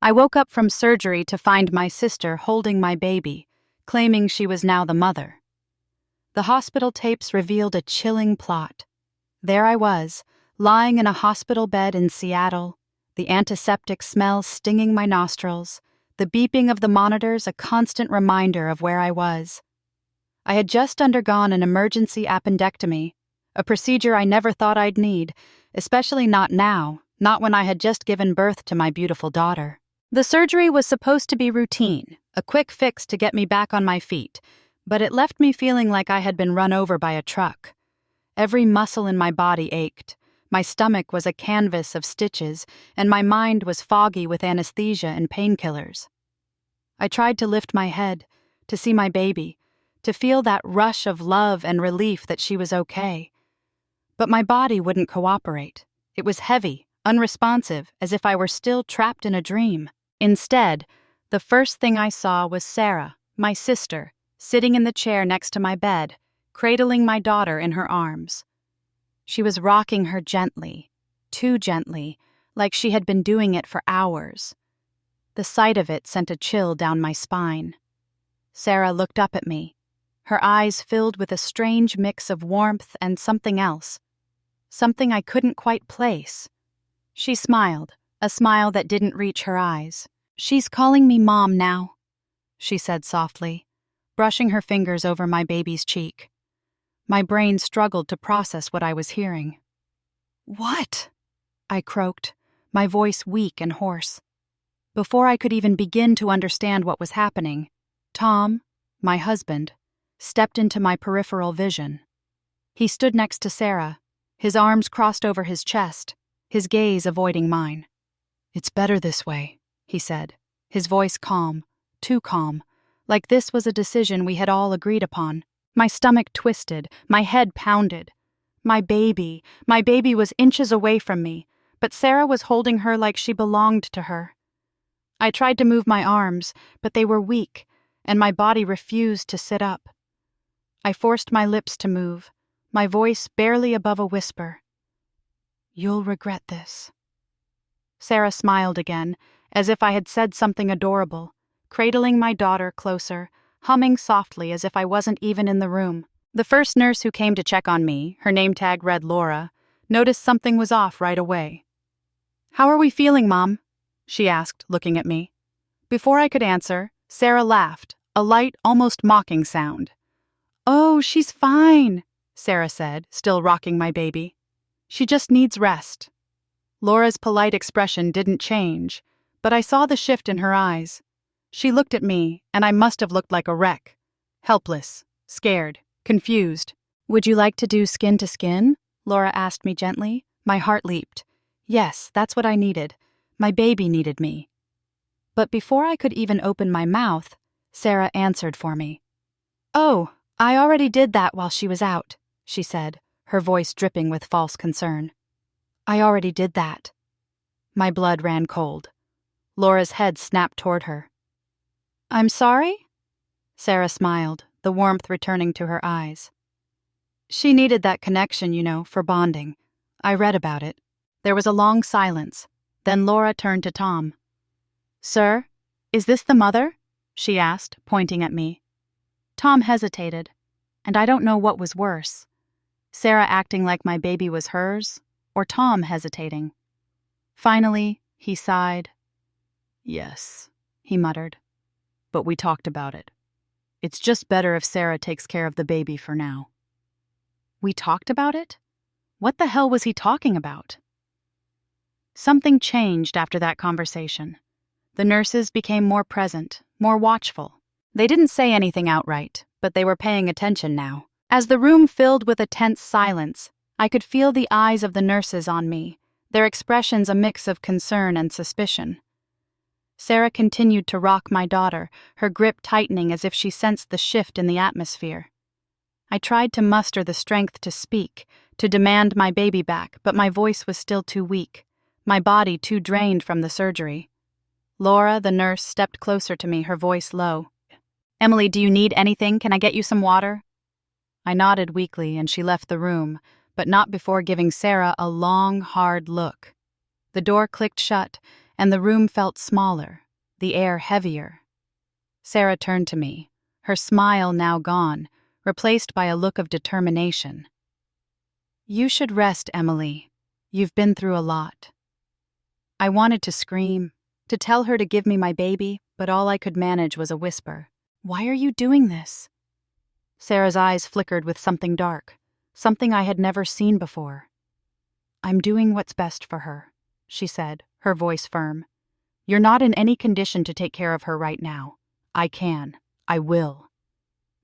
I woke up from surgery to find my sister holding my baby, claiming she was now the mother. The hospital tapes revealed a chilling plot. There I was, lying in a hospital bed in Seattle, the antiseptic smell stinging my nostrils, the beeping of the monitors a constant reminder of where I was. I had just undergone an emergency appendectomy, a procedure I never thought I'd need, especially not now, not when I had just given birth to my beautiful daughter. The surgery was supposed to be routine, a quick fix to get me back on my feet, but it left me feeling like I had been run over by a truck. Every muscle in my body ached, my stomach was a canvas of stitches, and my mind was foggy with anesthesia and painkillers. I tried to lift my head, to see my baby, to feel that rush of love and relief that she was okay. But my body wouldn't cooperate. It was heavy, unresponsive, as if I were still trapped in a dream. Instead, the first thing I saw was Sarah, my sister, sitting in the chair next to my bed, cradling my daughter in her arms. She was rocking her gently, too gently, like she had been doing it for hours. The sight of it sent a chill down my spine. Sarah looked up at me, her eyes filled with a strange mix of warmth and something else, something I couldn't quite place. She smiled, a smile that didn't reach her eyes. "She's calling me Mom now," she said softly, brushing her fingers over my baby's cheek. My brain struggled to process what I was hearing. "What?" I croaked, my voice weak and hoarse. Before I could even begin to understand what was happening, Tom, my husband, stepped into my peripheral vision. He stood next to Sarah, his arms crossed over his chest, his gaze avoiding mine. "It's better this way," he said, his voice calm, too calm, like this was a decision we had all agreed upon. My stomach twisted, my head pounded. My baby was inches away from me, but Sarah was holding her like she belonged to her. I tried to move my arms, but they were weak, and my body refused to sit up. I forced my lips to move, my voice barely above a whisper. "You'll regret this." Sarah smiled again, as if I had said something adorable, cradling my daughter closer, humming softly as if I wasn't even in the room. The first nurse who came to check on me, her name tag read Laura, noticed something was off right away. "How are we feeling, Mom?" she asked, looking at me. Before I could answer, Sarah laughed, a light, almost mocking sound. "Oh, she's fine," Sarah said, still rocking my baby. "She just needs rest." Laura's polite expression didn't change, but I saw the shift in her eyes. She looked at me, and I must have looked like a wreck. Helpless, scared, confused. "Would you like to do skin to skin?" Laura asked me gently. My heart leaped. Yes, that's what I needed. My baby needed me. But before I could even open my mouth, Sarah answered for me. "Oh, I already did that while she was out," she said, her voice dripping with false concern. "I already did that." My blood ran cold. Laura's head snapped toward her. "I'm sorry?" Sarah smiled, the warmth returning to her eyes. "She needed that connection, for bonding. I read about it." There was a long silence. Then Laura turned to Tom. "Sir, is this the mother?" she asked, pointing at me. Tom hesitated, and I don't know what was worse. Sarah acting like my baby was hers, or Tom hesitating. Finally, he sighed. "Yes," he muttered. "But we talked about it. It's just better if Sarah takes care of the baby for now." We talked about it? What the hell was he talking about? Something changed after that conversation. The nurses became more present, more watchful. They didn't say anything outright, but they were paying attention now. As the room filled with a tense silence, I could feel the eyes of the nurses on me, their expressions a mix of concern and suspicion. Sarah continued to rock my daughter, her grip tightening as if she sensed the shift in the atmosphere. I tried to muster the strength to speak, to demand my baby back, but my voice was still too weak, my body too drained from the surgery. Laura, the nurse, stepped closer to me, her voice low. "Emily, do you need anything? Can I get you some water?" I nodded weakly, and she left the room, but not before giving Sarah a long, hard look. The door clicked shut, and the room felt smaller, the air heavier. Sarah turned to me, her smile now gone, replaced by a look of determination. "You should rest, Emily. You've been through a lot." I wanted to scream, to tell her to give me my baby, but all I could manage was a whisper. "Why are you doing this?" Sarah's eyes flickered with something dark, something I had never seen before. "I'm doing what's best for her," she said, her voice firm. "You're not in any condition to take care of her right now. I can. I will."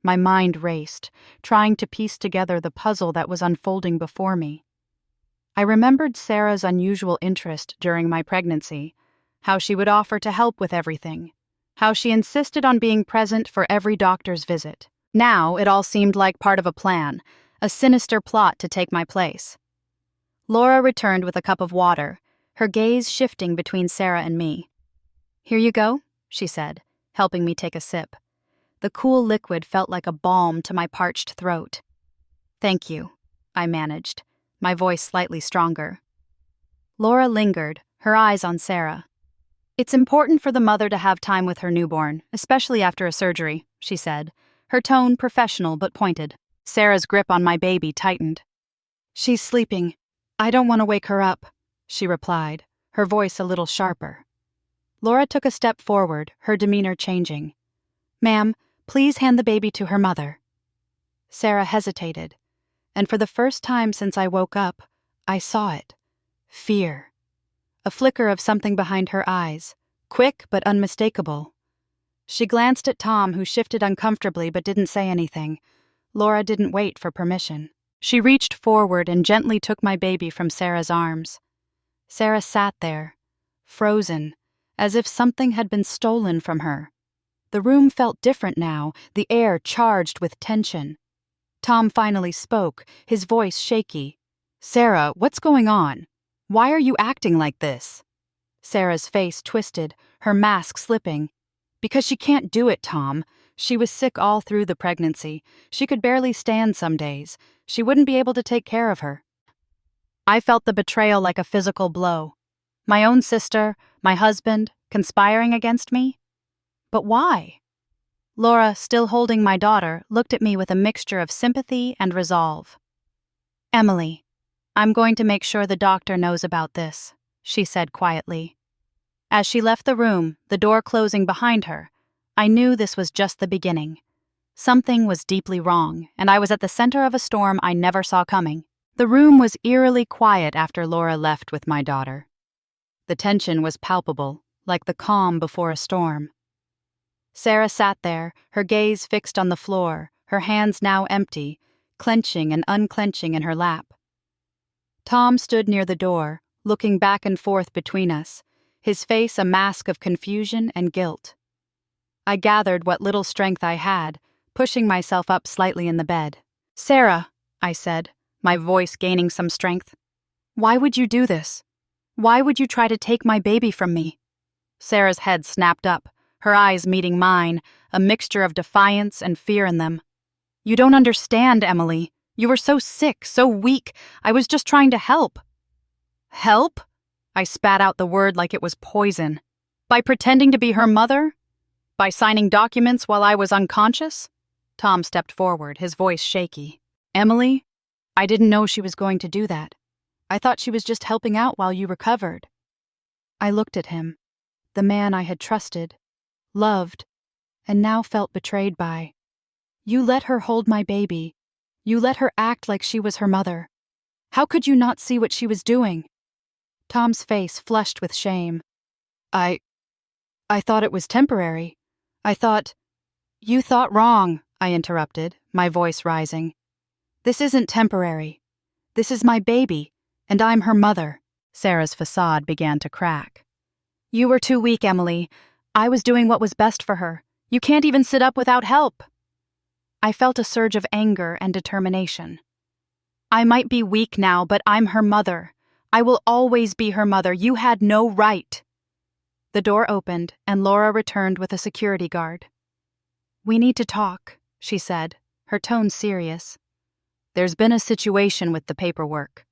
My mind raced, trying to piece together the puzzle that was unfolding before me. I remembered Sarah's unusual interest during my pregnancy, how she would offer to help with everything, how she insisted on being present for every doctor's visit. Now it all seemed like part of a plan, a sinister plot to take my place. Laura returned with a cup of water, her gaze shifting between Sarah and me. "Here you go," she said, helping me take a sip. The cool liquid felt like a balm to my parched throat. "Thank you," I managed, my voice slightly stronger. Laura lingered, her eyes on Sarah. "It's important for the mother to have time with her newborn, especially after a surgery," she said, her tone professional but pointed. Sarah's grip on my baby tightened. "She's sleeping. I don't want to wake her up," she replied, her voice a little sharper. Laura took a step forward, her demeanor changing. "Ma'am, please hand the baby to her mother." Sarah hesitated, and for the first time since I woke up, I saw it. Fear. A flicker of something behind her eyes, quick but unmistakable. She glanced at Tom, who shifted uncomfortably but didn't say anything. Laura didn't wait for permission. She reached forward and gently took my baby from Sarah's arms. Sarah sat there, frozen, as if something had been stolen from her. The room felt different now, the air charged with tension. Tom finally spoke, his voice shaky. "Sarah, what's going on? Why are you acting like this?" Sarah's face twisted, her mask slipping. "Because she can't do it, Tom. She was sick all through the pregnancy. She could barely stand some days. She wouldn't be able to take care of her." I felt the betrayal like a physical blow. My own sister, my husband, conspiring against me? But why? Laura, still holding my daughter, looked at me with a mixture of sympathy and resolve. "Emily, I'm going to make sure the doctor knows about this," she said quietly. As she left the room, the door closing behind her, I knew this was just the beginning. Something was deeply wrong, and I was at the center of a storm I never saw coming. The room was eerily quiet after Laura left with my daughter. The tension was palpable, like the calm before a storm. Sarah sat there, her gaze fixed on the floor, her hands now empty, clenching and unclenching in her lap. Tom stood near the door, looking back and forth between us, his face a mask of confusion and guilt. I gathered what little strength I had, pushing myself up slightly in the bed. "Sarah," I said, my voice gaining some strength, "why would you do this? Why would you try to take my baby from me?" Sarah's head snapped up, her eyes meeting mine, a mixture of defiance and fear in them. "You don't understand, Emily. You were so sick, so weak. I was just trying to help." "Help?" I spat out the word like it was poison. "By pretending to be her mother? By signing documents while I was unconscious?" Tom stepped forward, his voice shaky. "Emily, I didn't know she was going to do that. I thought she was just helping out while you recovered." I looked at him, the man I had trusted, loved, and now felt betrayed by. "You let her hold my baby. You let her act like she was her mother. How could you not see what she was doing?" Tom's face flushed with shame. I thought it was temporary. I thought—" "You thought wrong," I interrupted, my voice rising. "This isn't temporary. This is my baby, and I'm her mother." Sarah's facade began to crack. "You were too weak, Emily. I was doing what was best for her. You can't even sit up without help." I felt a surge of anger and determination. "I might be weak now, but I'm her mother. I will always be her mother. You had no right." The door opened, and Laura returned with a security guard. "We need to talk," she said, her tone serious. "There's been a situation with the paperwork."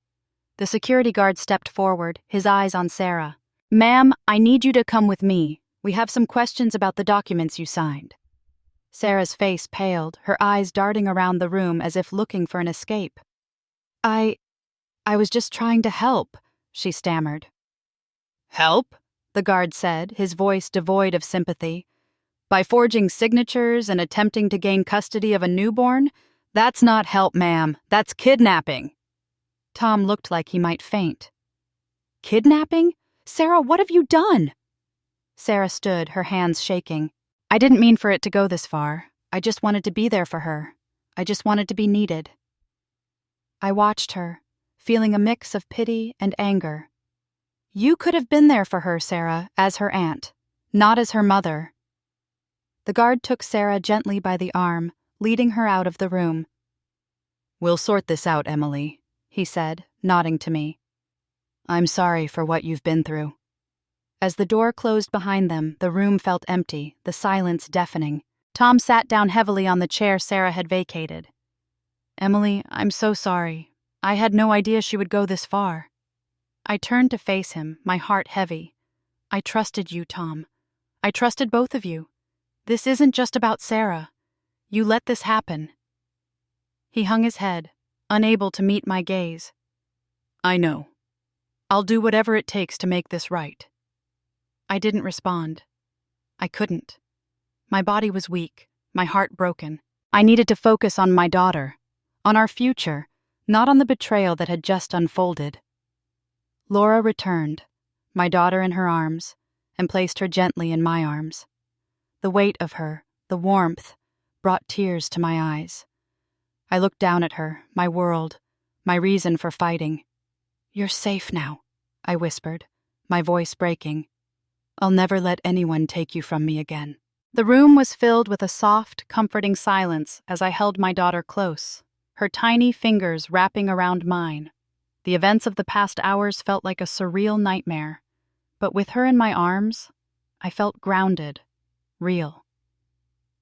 The security guard stepped forward, his eyes on Sarah. Ma'am, I need you to come with me. We have some questions about the documents you signed. Sarah's face paled, her eyes darting around the room as if looking for an escape. I was just trying to help, she stammered. Help? The guard said, his voice devoid of sympathy. By forging signatures and attempting to gain custody of a newborn? That's not help, ma'am. That's kidnapping. Tom looked like he might faint. Kidnapping? Sarah, what have you done? Sarah stood, her hands shaking. I didn't mean for it to go this far. I just wanted to be there for her. I just wanted to be needed. I watched her, feeling a mix of pity and anger. You could have been there for her, Sarah, as her aunt, not as her mother. The guard took Sarah gently by the arm, leading her out of the room. We'll sort this out, Emily, he said, nodding to me. I'm sorry for what you've been through. As the door closed behind them, the room felt empty, the silence deafening. Tom sat down heavily on the chair Sarah had vacated. Emily, I'm so sorry. I had no idea she would go this far. I turned to face him, my heart heavy. I trusted you, Tom. I trusted both of you. This isn't just about Sarah. You let this happen. He hung his head, unable to meet my gaze. I know. I'll do whatever it takes to make this right. I didn't respond. I couldn't. My body was weak, my heart broken. I needed to focus on my daughter, on our future, not on the betrayal that had just unfolded. Laura returned, my daughter in her arms, and placed her gently in my arms. The weight of her, the warmth, brought tears to my eyes. I looked down at her, my world, my reason for fighting. You're safe now, I whispered, my voice breaking. I'll never let anyone take you from me again. The room was filled with a soft, comforting silence as I held my daughter close, her tiny fingers wrapping around mine. The events of the past hours felt like a surreal nightmare, but with her in my arms, I felt grounded, real.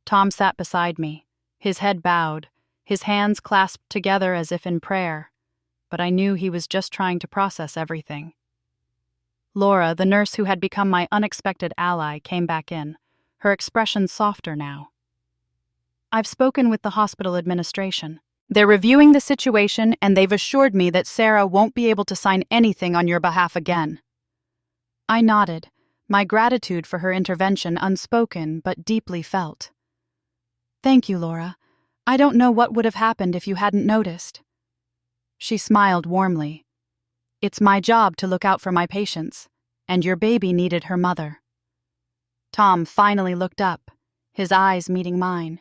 Tom sat beside me, his head bowed, his hands clasped together as if in prayer, but I knew he was just trying to process everything. Laura, the nurse who had become my unexpected ally, came back in, her expression softer now. I've spoken with the hospital administration. They're reviewing the situation, and they've assured me that Sarah won't be able to sign anything on your behalf again. I nodded, my gratitude for her intervention unspoken but deeply felt. Thank you, Laura. I don't know what would have happened if you hadn't noticed. She smiled warmly. It's my job to look out for my patients, and your baby needed her mother. Tom finally looked up, his eyes meeting mine.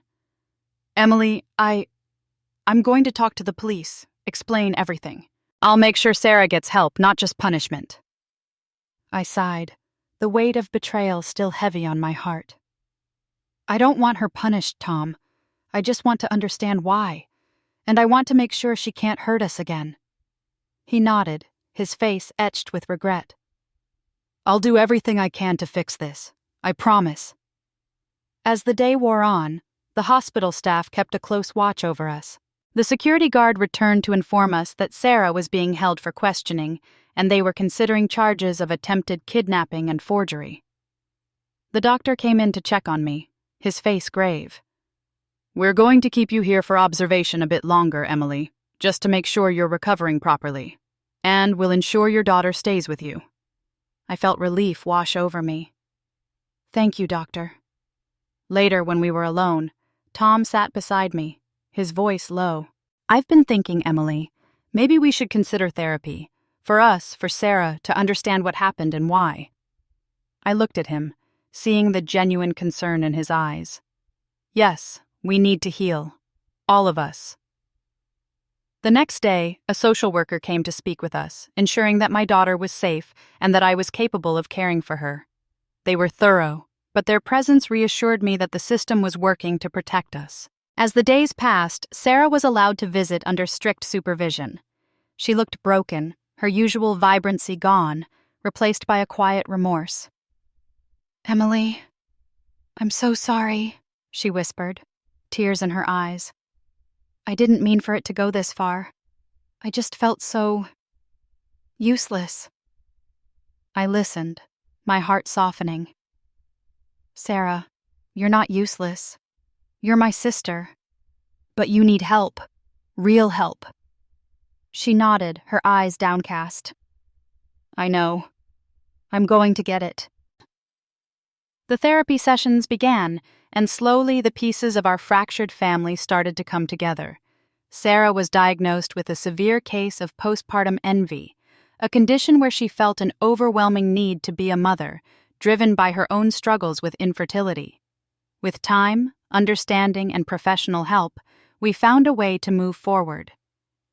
Emily, I'm going to talk to the police, explain everything. I'll make sure Sarah gets help, not just punishment. I sighed, the weight of betrayal still heavy on my heart. I don't want her punished, Tom. I just want to understand why, and I want to make sure she can't hurt us again. He nodded, his face etched with regret. I'll do everything I can to fix this. I promise. As the day wore on, the hospital staff kept a close watch over us. The security guard returned to inform us that Sarah was being held for questioning, and they were considering charges of attempted kidnapping and forgery. The doctor came in to check on me, his face grave. We're going to keep you here for observation a bit longer, Emily, just to make sure you're recovering properly, and we'll ensure your daughter stays with you. I felt relief wash over me. Thank you, doctor. Later, when we were alone, Tom sat beside me, his voice low. I've been thinking, Emily, maybe we should consider therapy. For us, for Sarah, to understand what happened and why. I looked at him, seeing the genuine concern in his eyes. Yes, we need to heal. All of us. The next day, a social worker came to speak with us, ensuring that my daughter was safe and that I was capable of caring for her. They were thorough, but their presence reassured me that the system was working to protect us. As the days passed, Sarah was allowed to visit under strict supervision. She looked broken, her usual vibrancy gone, replaced by a quiet remorse. Emily, I'm so sorry, she whispered, tears in her eyes. I didn't mean for it to go this far. I just felt so useless. I listened, my heart softening. Sarah, you're not useless. You're my sister. But you need help. Real help. She nodded, her eyes downcast. I know. I'm going to get it. The therapy sessions began, and slowly the pieces of our fractured family started to come together. Sarah was diagnosed with a severe case of postpartum envy, a condition where she felt an overwhelming need to be a mother, driven by her own struggles with infertility. With time, understanding, and professional help, we found a way to move forward.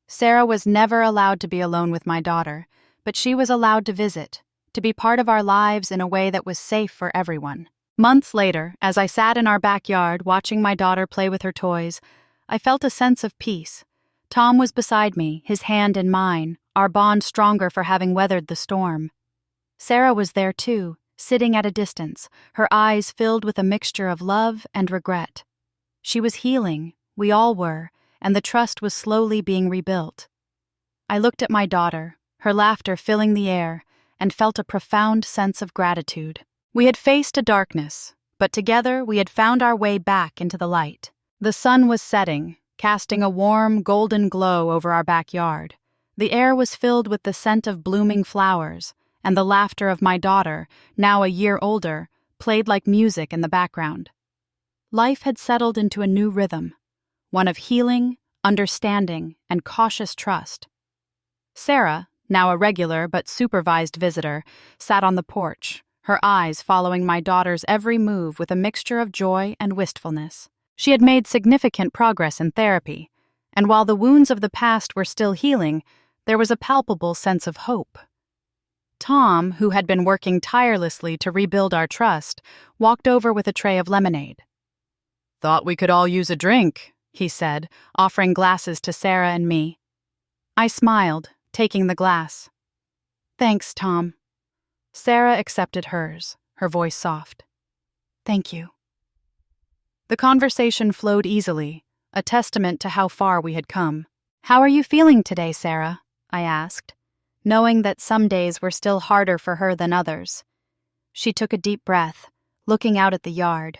Sarah was never allowed to be alone with my daughter, but she was allowed to visit, to be part of our lives in a way that was safe for everyone. Months later, as I sat in our backyard watching my daughter play with her toys, I felt a sense of peace. Tom was beside me, his hand in mine, our bond stronger for having weathered the storm. Sarah was there too, sitting at a distance, her eyes filled with a mixture of love and regret. She was healing, we all were, and the trust was slowly being rebuilt. I looked at my daughter, her laughter filling the air, and felt a profound sense of gratitude. We had faced a darkness, but together we had found our way back into the light. The sun was setting, casting a warm, golden glow over our backyard. The air was filled with the scent of blooming flowers, and the laughter of my daughter, now a year older, played like music in the background. Life had settled into a new rhythm, one of healing, understanding, and cautious trust. Sarah, now a regular but supervised visitor, sat on the porch, her eyes following my daughter's every move with a mixture of joy and wistfulness. She had made significant progress in therapy, and while the wounds of the past were still healing, there was a palpable sense of hope. Tom, who had been working tirelessly to rebuild our trust, walked over with a tray of lemonade. "Thought we could all use a drink," he said, offering glasses to Sarah and me. I smiled, taking the glass. "Thanks, Tom." Sarah accepted hers, her voice soft. "Thank you." The conversation flowed easily, a testament to how far we had come. "How are you feeling today, Sarah?" I asked, knowing that some days were still harder for her than others. She took a deep breath, looking out at the yard.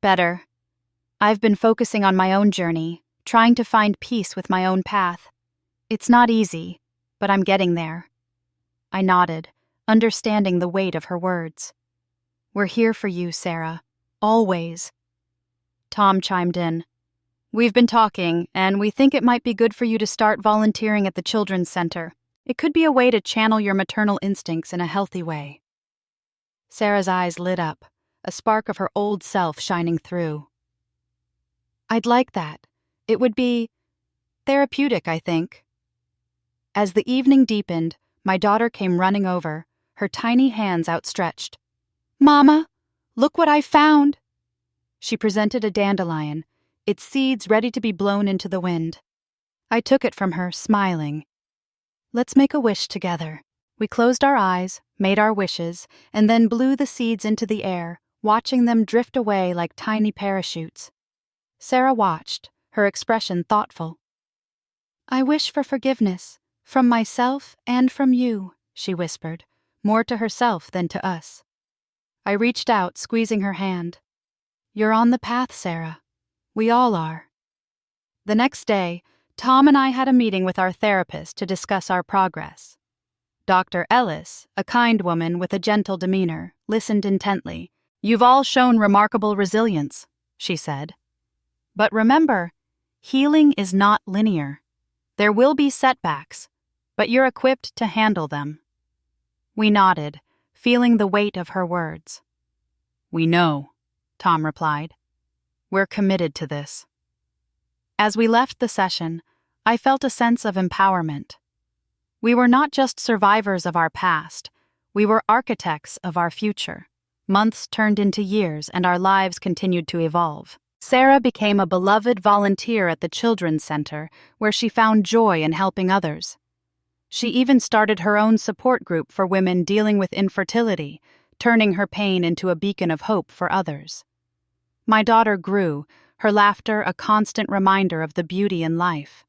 "Better. I've been focusing on my own journey, trying to find peace with my own path. It's not easy, but I'm getting there." I nodded, understanding the weight of her words. "We're here for you, Sarah. Always." Tom chimed in. "We've been talking, and we think it might be good for you to start volunteering at the Children's Center. It could be a way to channel your maternal instincts in a healthy way." Sarah's eyes lit up, a spark of her old self shining through. "I'd like that. It would be therapeutic, I think." As the evening deepened, my daughter came running over, her tiny hands outstretched. "Mama, look what I found." She presented a dandelion, its seeds ready to be blown into the wind. I took it from her, smiling. "Let's make a wish together." We closed our eyes, made our wishes, and then blew the seeds into the air, watching them drift away like tiny parachutes. Sarah watched, her expression thoughtful. "I wish for forgiveness, from myself and from you," she whispered, more to herself than to us. I reached out, squeezing her hand. "You're on the path, Sarah. We all are." The next day, Tom and I had a meeting with our therapist to discuss our progress. Dr. Ellis, a kind woman with a gentle demeanor, listened intently. "You've all shown remarkable resilience," she said. "But remember, healing is not linear. There will be setbacks, but you're equipped to handle them." We nodded, feeling the weight of her words. "We know," Tom replied. "We're committed to this." As we left the session, I felt a sense of empowerment. We were not just survivors of our past, we were architects of our future. Months turned into years, and our lives continued to evolve. Sarah became a beloved volunteer at the Children's Center, where she found joy in helping others. She even started her own support group for women dealing with infertility, turning her pain into a beacon of hope for others. My daughter grew, her laughter a constant reminder of the beauty in life.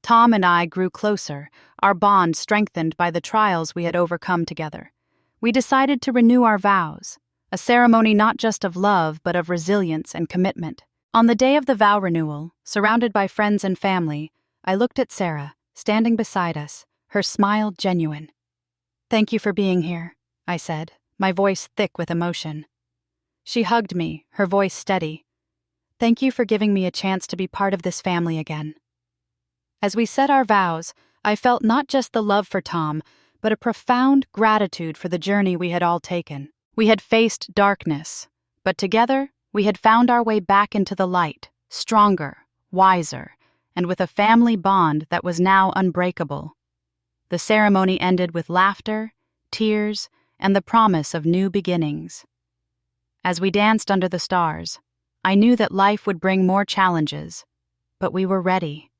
Tom and I grew closer, our bond strengthened by the trials we had overcome together. we decided to renew our vows, a ceremony not just of love but of resilience and commitment. On the day of the vow renewal, surrounded by friends and family, I looked at Sarah, standing beside us, her smile genuine. "Thank you for being here," I said, my voice thick with emotion. She hugged me, her voice steady. "Thank you for giving me a chance to be part of this family again." As we said our vows, I felt not just the love for Tom, but a profound gratitude for the journey we had all taken. We had faced darkness, but together we had found our way back into the light, stronger, wiser, and with a family bond that was now unbreakable. The ceremony ended with laughter, tears, and the promise of new beginnings. As we danced under the stars, I knew that life would bring more challenges, but we were ready.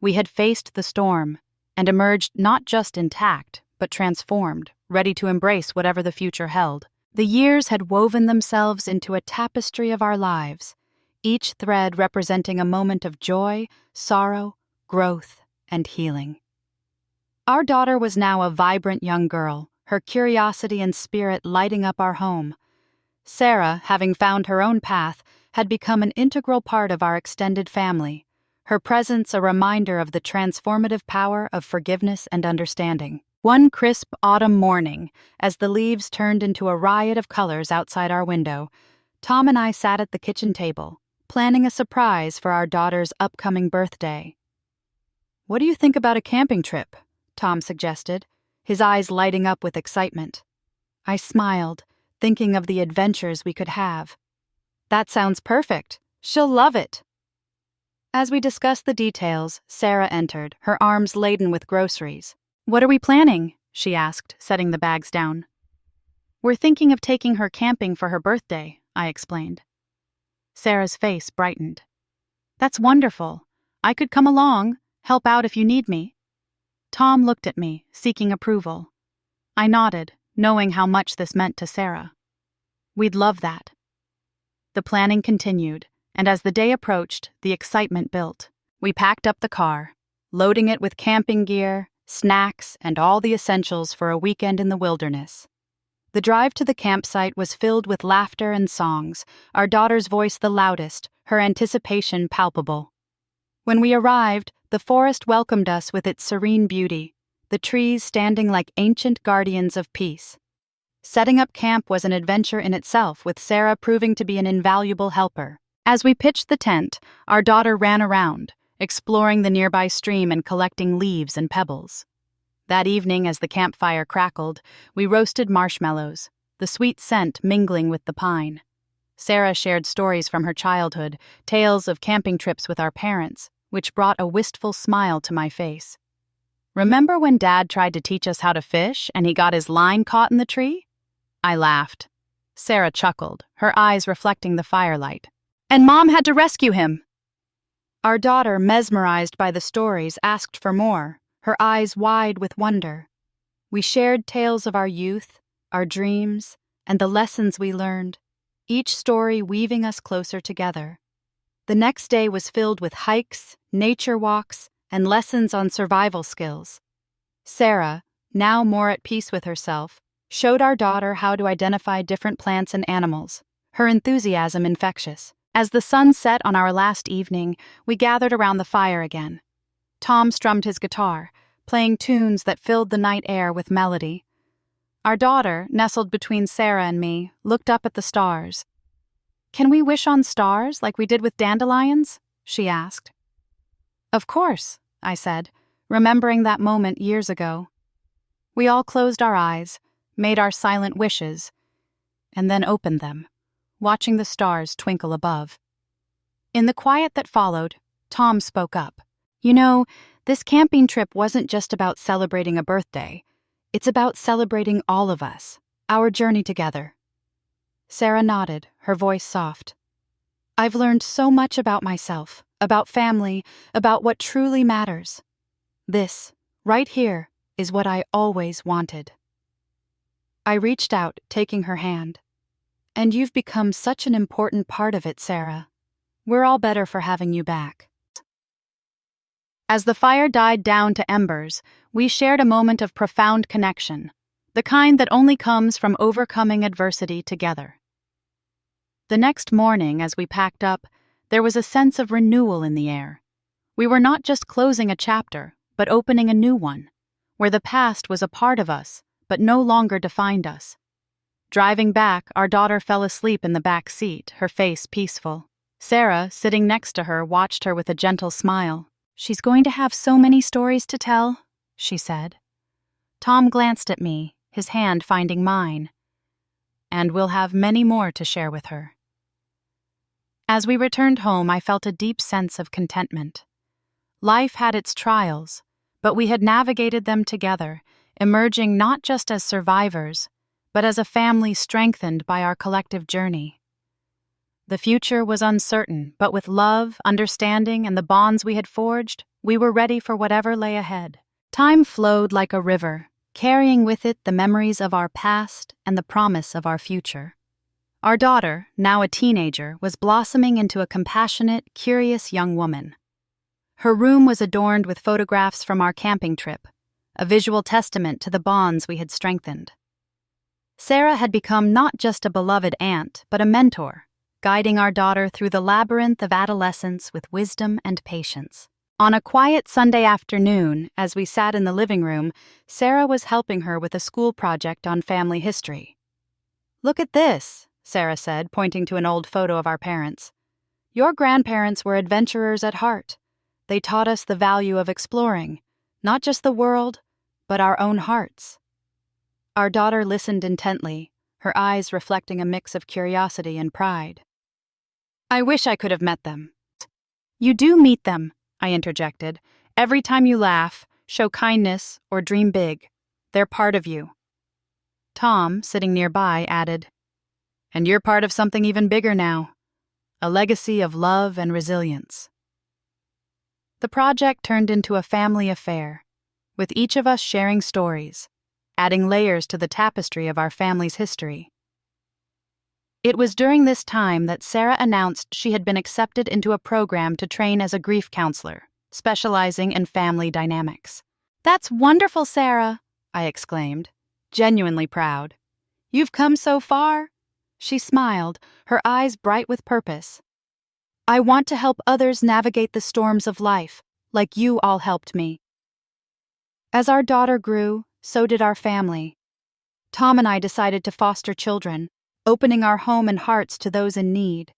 We had faced the storm and emerged not just intact, but transformed, ready to embrace whatever the future held. The years had woven themselves into a tapestry of our lives, each thread representing a moment of joy, sorrow, growth, and healing. Our daughter was now a vibrant young girl, her curiosity and spirit lighting up our home. Sarah, having found her own path, had become an integral part of our extended family, her presence a reminder of the transformative power of forgiveness and understanding. One crisp autumn morning, as the leaves turned into a riot of colors outside our window, Tom and I sat at the kitchen table, planning a surprise for our daughter's upcoming birthday. "What do you think about a camping trip?" Tom suggested, his eyes lighting up with excitement. I smiled, thinking of the adventures we could have. "That sounds perfect. She'll love it." As we discussed the details, Sarah entered, her arms laden with groceries. "What are we planning?" she asked, setting the bags down. "We're thinking of taking her camping for her birthday," I explained. Sarah's face brightened. "That's wonderful. I could come along, help out if you need me." Tom looked at me, seeking approval. I nodded, knowing how much this meant to Sarah. We'd love that. The planning continued, and as the day approached, the excitement built. We packed up the car, loading it with camping gear, snacks, and all the essentials for a weekend in the wilderness. The drive to the campsite was filled with laughter and songs, our daughter's voice the loudest, her anticipation palpable. When we arrived, the forest welcomed us with its serene beauty, the trees standing like ancient guardians of peace. Setting up camp was an adventure in itself, with Sarah proving to be an invaluable helper. As we pitched the tent, our daughter ran around, exploring the nearby stream and collecting leaves and pebbles. That evening, as the campfire crackled, we roasted marshmallows, the sweet scent mingling with the pine. Sarah shared stories from her childhood, tales of camping trips with our parents, which brought a wistful smile to my face. "Remember when Dad tried to teach us how to fish and he got his line caught in the tree?" I laughed. Sarah chuckled, her eyes reflecting the firelight. "And Mom had to rescue him." Our daughter, mesmerized by the stories, asked for more, her eyes wide with wonder. We shared tales of our youth, our dreams, and the lessons we learned, each story weaving us closer together. The next day was filled with hikes, nature walks, and lessons on survival skills. Sarah, now more at peace with herself, showed our daughter how to identify different plants and animals, her enthusiasm infectious. As the sun set on our last evening, we gathered around the fire again. Tom strummed his guitar, playing tunes that filled the night air with melody. Our daughter, nestled between Sarah and me, looked up at the stars. "Can we wish on stars like we did with dandelions?" she asked. "Of course," I said, remembering that moment years ago. We all closed our eyes, made our silent wishes, and then opened them, watching the stars twinkle above. In the quiet that followed, Tom spoke up. "You know, this camping trip wasn't just about celebrating a birthday. It's about celebrating all of us, our journey together." Sarah nodded, her voice soft. "I've learned so much about myself, about family, about what truly matters. This, right here, is what I always wanted." I reached out, taking her hand. "And you've become such an important part of it, Sarah. We're all better for having you back." As the fire died down to embers, we shared a moment of profound connection. the kind that only comes from overcoming adversity together. The next morning, as we packed up, there was a sense of renewal in the air. We were not just closing a chapter, but opening a new one, where the past was a part of us, but no longer defined us. Driving back, our daughter fell asleep in the back seat, her face peaceful. Sarah, sitting next to her, watched her with a gentle smile. "She's going to have so many stories to tell," she said. Tom glanced at me, his hand finding mine. "And we'll have many more to share with her." As we returned home, I felt a deep sense of contentment. Life had its trials, but we had navigated them together, emerging not just as survivors, but as a family strengthened by our collective journey. The future was uncertain, but with love, understanding, and the bonds we had forged, we were ready for whatever lay ahead. Time flowed like a river, carrying with it the memories of our past and the promise of our future. Our daughter, now a teenager, was blossoming into a compassionate, curious young woman. Her room was adorned with photographs from our camping trip, a visual testament to the bonds we had strengthened. Sarah had become not just a beloved aunt, but a mentor, guiding our daughter through the labyrinth of adolescence with wisdom and patience. On a quiet Sunday afternoon, as we sat in the living room, Sarah was helping her with a school project on family history. "Look at this," Sarah said, pointing to an old photo of our parents. "Your grandparents were adventurers at heart. They taught us the value of exploring, not just the world, but our own hearts." Our daughter listened intently, her eyes reflecting a mix of curiosity and pride. "I wish I could have met them." "You do meet them," I interjected. "Every time you laugh, show kindness, or dream big. They're part of you." Tom, sitting nearby, added, "And you're part of something even bigger now, a legacy of love and resilience." The project turned into a family affair, with each of us sharing stories, adding layers to the tapestry of our family's history. It was during this time that Sarah announced she had been accepted into a program to train as a grief counselor, specializing in family dynamics. "That's wonderful, Sarah," I exclaimed, genuinely proud. "You've come so far." She smiled, her eyes bright with purpose. "I want to help others navigate the storms of life, like you all helped me." As our daughter grew, so did our family. Tom and I decided to foster children, opening our home and hearts to those in need.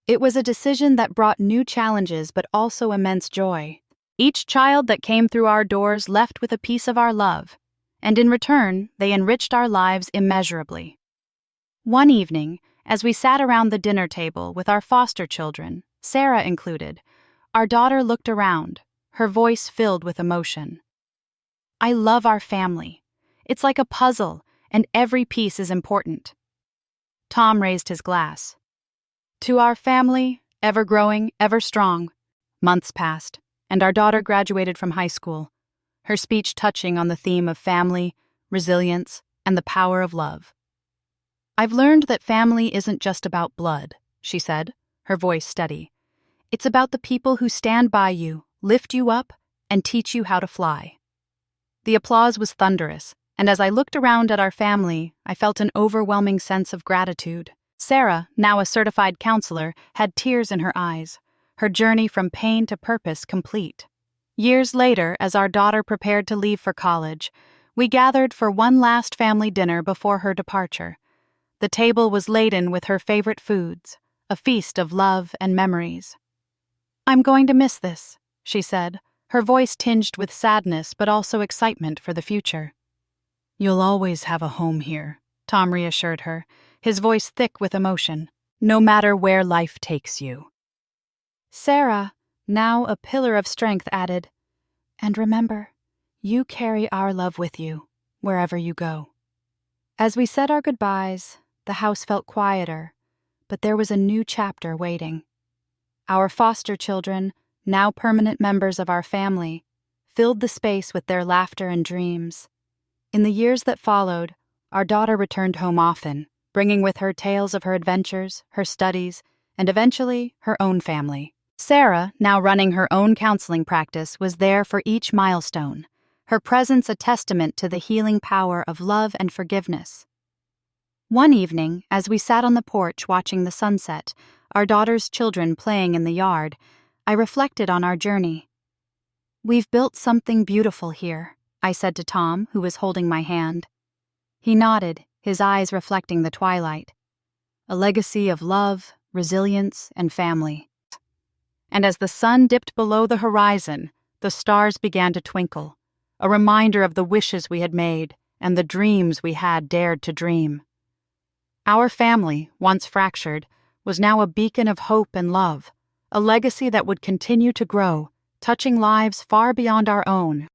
It was a decision that brought new challenges but also immense joy. Each child that came through our doors left with a piece of our love, and in return, they enriched our lives immeasurably. One evening, as we sat around the dinner table with our foster children, Sarah included, our daughter looked around, her voice filled with emotion. "I love our family. It's like a puzzle, and every piece is important." Tom raised his glass. "To our family, ever growing, ever strong." Months passed, and our daughter graduated from high school, her speech touching on the theme of family, resilience, and the power of love. "I've learned that family isn't just about blood," she said, her voice steady. "It's about the people who stand by you, lift you up, and teach you how to fly." The applause was thunderous, and as I looked around at our family, I felt an overwhelming sense of gratitude. Sarah, now a certified counselor, had tears in her eyes, her journey from pain to purpose complete. Years later, as our daughter prepared to leave for college, we gathered for one last family dinner before her departure. The table was laden with her favorite foods, a feast of love and memories. "I'm going to miss this," she said, her voice tinged with sadness but also excitement for the future. "You'll always have a home here," Tom reassured her, his voice thick with emotion, "no matter where life takes you." Sarah, now a pillar of strength, added, "And remember, you carry our love with you, wherever you go." As we said our goodbyes, the house felt quieter, but there was a new chapter waiting. Our foster children, now permanent members of our family, filled the space with their laughter and dreams. In the years that followed, our daughter returned home often, bringing with her tales of her adventures, her studies, and eventually her own family. Sarah, now running her own counseling practice, was there for each milestone, her presence a testament to the healing power of love and forgiveness. One evening, as we sat on the porch watching the sunset, our daughter's children playing in the yard, I reflected on our journey. "We've built something beautiful here," I said to Tom, who was holding my hand. He nodded, his eyes reflecting the twilight. "A legacy of love, resilience, and family." And as the sun dipped below the horizon, the stars began to twinkle, a reminder of the wishes we had made and the dreams we had dared to dream. Our family, once fractured, was now a beacon of hope and love, a legacy that would continue to grow, touching lives far beyond our own.